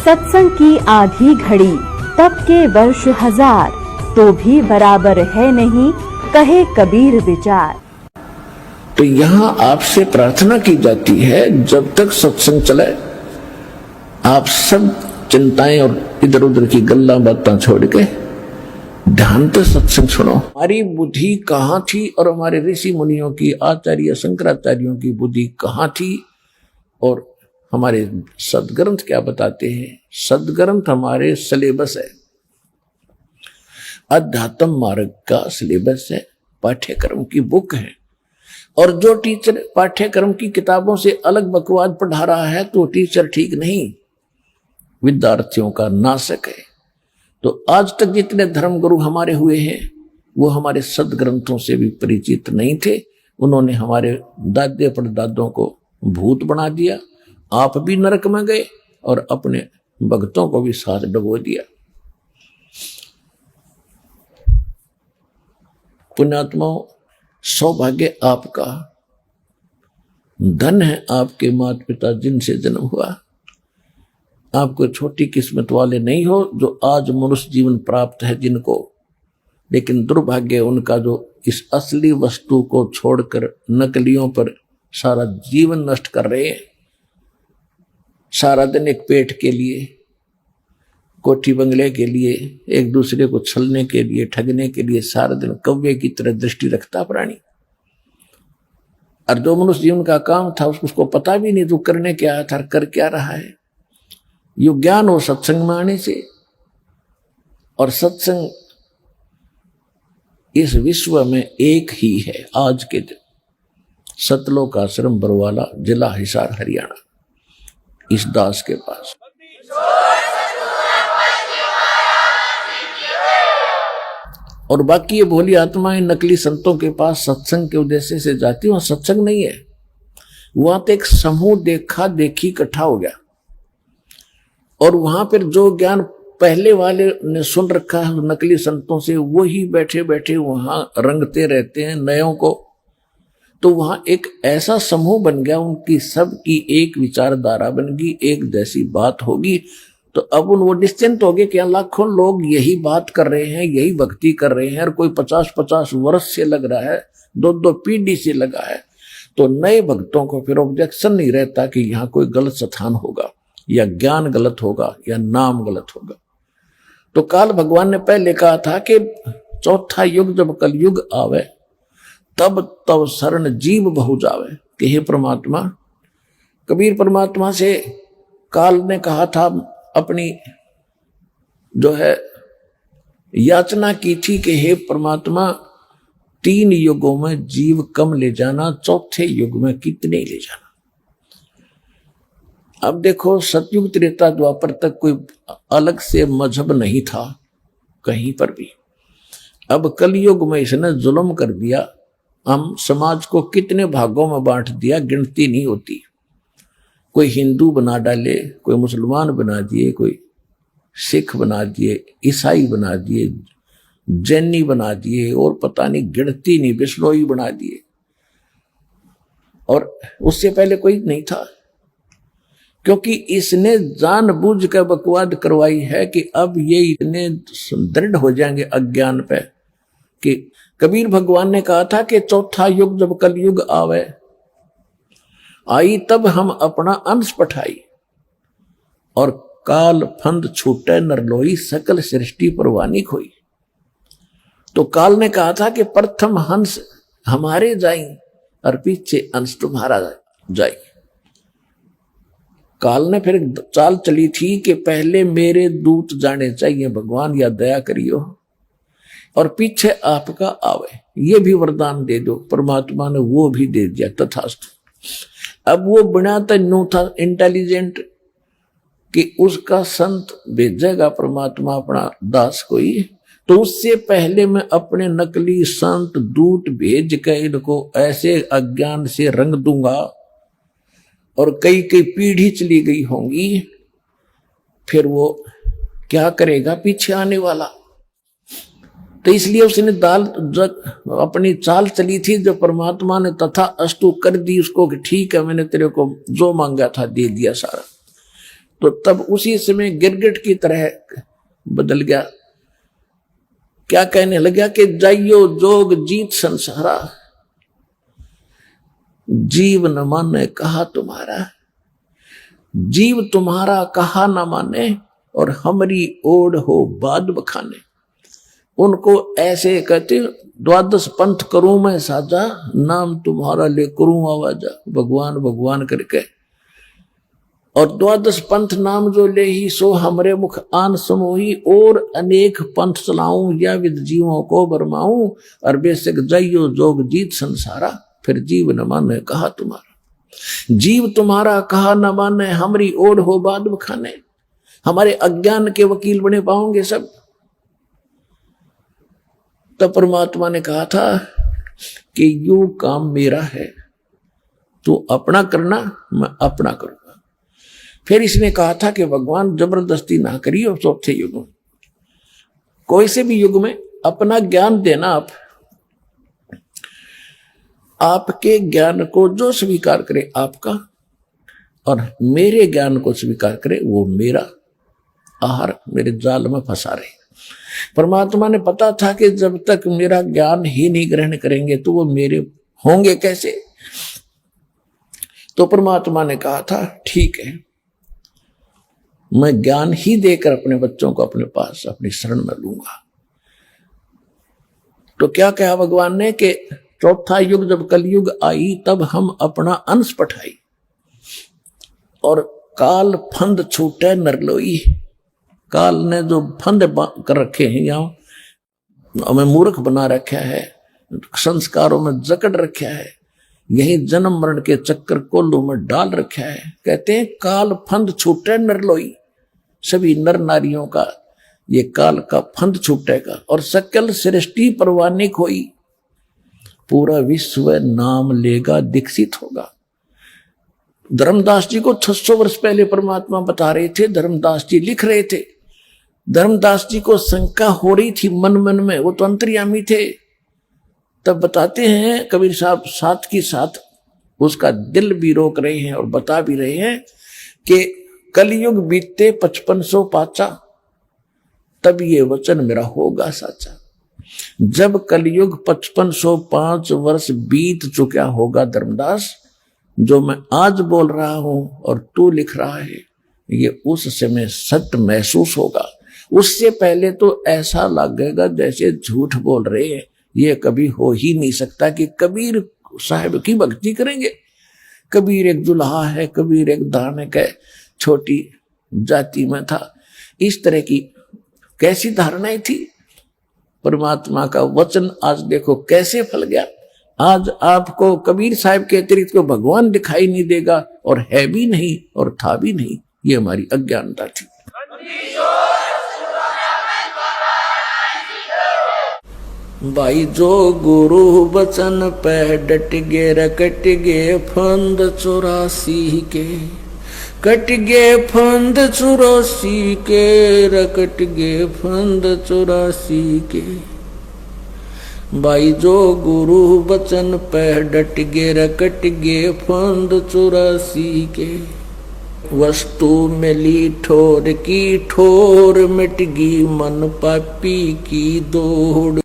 सत्संग की आधी घड़ी तब के वर्ष 1000 तो भी बराबर है नहीं, कहे कबीर विचार। तो यहाँ आपसे प्रार्थना की जाती है, जब तक सत्संग चले आप सब चिंताएं और इधर उधर की गल्ला बातें छोड़ के ध्यान से सत्संग सुनो। हमारी बुद्धि कहाँ थी और हमारे ऋषि मुनियों की, आचार्य शंकराचार्यों की बुद्धि कहाँ थी, और हमारे सदग्रंथ क्या बताते हैं। सदग्रंथ हमारे सिलेबस है, अध्यात्म मार्ग का सिलेबस है, पाठ्यक्रम की बुक है। और जो टीचर पाठ्यक्रम की किताबों से अलग बकवाद पढ़ा रहा है तो टीचर ठीक नहीं, विद्यार्थियों का नाशक है। तो आज तक जितने धर्मगुरु हमारे हुए हैं वो हमारे सदग्रंथों से भी परिचित नहीं थे। उन्होंने हमारे दादे परदादों को भूत बना दिया, आप भी नरक में गए और अपने भक्तों को भी साथ डुबो दिया। पुण्यात्माओं, सौभाग्य आपका, धन है आपके माता पिता जिनसे जन्म हुआ। आपको छोटी किस्मत वाले नहीं हो जो आज मनुष्य जीवन प्राप्त है जिनको, लेकिन दुर्भाग्य उनका जो इस असली वस्तु को छोड़कर नकलियों पर सारा जीवन नष्ट कर रहे हैं। सारा दिन एक पेट के लिए, कोठी बंगले के लिए, एक दूसरे को छलने के लिए, ठगने के लिए सारा दिन कौवे की तरह दृष्टि रखता प्राणी। और जो मनुष्य जीवन का काम था उसको पता भी नहीं तो करने क्या आया था, कर क्या रहा है। यो ज्ञान हो सत्संग में आने से। और सत्संग इस विश्व में एक ही है आज के दिन, सतलोक आश्रम बरवाला, जिला हिसार, हरियाणा, इस दास के पास। और बाकी ये भोली आत्माएं नकली संतों के पास सत्संग के उद्देश्य से जाती, वहां सत्संग नहीं है, वहां तो एक समूह देखा देखी इकट्ठा हो गया। और वहां पर जो ज्ञान पहले वाले ने सुन रखा है नकली संतों से, वही बैठे बैठे वहां रंगते रहते हैं नयों को। तो वहां एक ऐसा समूह बन गया, उनकी सबकी एक विचारधारा बन गई, एक जैसी बात होगी। तो अब वो निश्चिंत हो गए कि लाखों लोग यही बात कर रहे हैं, यही भक्ति कर रहे हैं, और कोई 50-50 वर्ष से लग रहा है, 2-2 पीढ़ी से लगा है। तो नए भक्तों को फिर ऑब्जेक्शन नहीं रहता कि यहाँ कोई गलत स्थान होगा, या ज्ञान गलत होगा, या नाम गलत होगा। तो काल भगवान ने पहले कहा था कि चौथा युग जब कलयुग आवे तब तब शरण जीव बहु जावे, कि हे परमात्मा। कबीर परमात्मा से काल ने कहा था, अपनी जो है याचना की थी कि हे परमात्मा 3 युगों में जीव कम ले जाना, चौथे युग में कितने ले जाना। अब देखो, सतयुग त्रेता द्वापर तक कोई अलग से मजहब नहीं था कहीं पर भी। अब कलयुग में इसने जुल्म कर दिया, हम समाज को कितने भागों में बांट दिया, गिनती नहीं होती। कोई हिंदू बना डाले, कोई मुसलमान बना दिए, कोई सिख बना दिए, ईसाई बना दिए, जैनी बना दिए, और पता नहीं गिनती नहीं, बिश्नोई बना दिए। और उससे पहले कोई नहीं था, क्योंकि इसने जानबूझ कर बकवाद करवाई है कि अब ये इतने दृढ़ हो जाएंगे अज्ञान पे कि कबीर भगवान ने कहा था कि चौथा युग जब कलयुग आवे आई तब हम अपना अंश पठाई, और काल फंद छूटे नरलोई सकल सृष्टि परवानी खोई। तो काल ने कहा था कि प्रथम हंस हमारे जाई और पीछे अंश तुम्हारा जाई। काल ने फिर चाल चली थी कि पहले मेरे दूत जाने चाहिए भगवान, या दया करियो, और पीछे आपका आवे। ये भी वरदान दे दो। परमात्मा ने वो भी दे दिया, तथास्तु। अब वो बिना तन्नू था इंटेलिजेंट कि उसका संत भेजेगा परमात्मा अपना दास कोई, तो उससे पहले मैं अपने नकली संत दूत भेज के इनको ऐसे अज्ञान से रंग दूंगा, और कई कई पीढ़ी चली गई होंगी, फिर वो क्या करेगा पीछे आने वाला। तो इसलिए उसने अपनी चाल चली थी, जो परमात्मा ने तथा अस्तु कर दी उसको कि ठीक है, मैंने तेरे को जो मांगा था दे दिया सारा। तो तब उसी समय गिरगिट की तरह बदल गया। क्या कहने लगा कि जाइयो जोग जीत संसारा, जीव न माने कहा तुम्हारा, जीव तुम्हारा कहा न माने और हमारी ओढ़ हो बाद बखाने। उनको ऐसे कहते, द्वादश पंथ करूं मैं साजा, नाम तुम्हारा ले करूं आवाजा, भगवान भगवान करके। और द्वादश पंथ नाम जो ले ही सो हमरे मुख आन समोही, और अनेक पंथ चलाऊं या विद जीवों को बरमाऊं, और बेशक जाइयो जोग जीत संसारा, फिर जीव न माने कहा तुम्हारा। जीव तुम्हारा कहा न माने, हमारी ओढ़ हो बाद बखाने। हमारे अज्ञान के वकील बने पाओगे सब। तब परमात्मा ने कहा था कि यू काम मेरा है, तू अपना करना, मैं अपना करूंगा। फिर इसने कहा था कि भगवान जबरदस्ती ना करिए। चौथे युग में, कोई से भी युग में अपना ज्ञान देना। आपके ज्ञान को जो स्वीकार करे आपका, और मेरे ज्ञान को स्वीकार करे वो मेरा। आहार मेरे जाल में फंसा रहे। परमात्मा ने पता था कि जब तक मेरा ज्ञान ही नहीं ग्रहण करेंगे तो वो मेरे होंगे कैसे। तो परमात्मा ने कहा था ठीक है, मैं ज्ञान ही देकर अपने बच्चों को अपने पास अपनी शरण में लूंगा। तो क्या कहा भगवान ने कि चौथा युग जब कलयुग आई तब हम अपना अंश पठाई, और काल फंद छूटे नरलोई। काल ने जो फंद कर रखे हैं, यहाँ हमें मूर्ख बना रखा है, संस्कारों में जकड़ रखा है, यही जन्म मरण के चक्कर कोल्लू में डाल रखा है। कहते हैं काल फंद छूटे नरलोई, सभी नर नारियों का ये काल का फंद छूटेगा, और सकल सृष्टि परवानिक होई, पूरा विश्व नाम लेगा दीक्षित होगा। धर्मदास जी को 600 वर्ष पहले परमात्मा बता रहे थे, धर्मदास जी लिख रहे थे। धर्मदास जी को शंका हो रही थी मन मन में, वो तो अंतर्यामी थे। तब बताते हैं कबीर साहब साथ की साथ उसका दिल भी रोक रहे हैं और बता भी रहे हैं कि कलयुग बीते 5500 पाचा, तब ये वचन मेरा होगा साचा। जब कलयुग 5505 वर्ष बीत चुका होगा धर्मदास, जो मैं आज बोल रहा हूं और तू लिख रहा है, ये उस समय सत्य महसूस होगा। उससे पहले तो ऐसा लगेगा जैसे झूठ बोल रहे हैं। ये कभी हो ही नहीं सकता कि कबीर साहब की भक्ति करेंगे। कबीर एक दुल्हा है, कबीर एक धार्मिक है, छोटी जाति में था। इस तरह की कैसी धारणाएं थी। परमात्मा का वचन आज देखो कैसे फल गया। आज आपको कबीर साहब के अतिरिक्त को भगवान दिखाई नहीं देगा, और है भी नहीं और था भी नहीं। ये हमारी अज्ञानता थी। भाई जो गुरु वचन पे डट गे, रकट गे फंद 84 के, कट गे फंद 84 के, रकट गे फंद 84 के। भाई जो गुरु वचन पे डट गे, रकट गे फंद 84 के। वस्तु मिली ठोर की ठोर, मिट गई मन पापी की दौड़।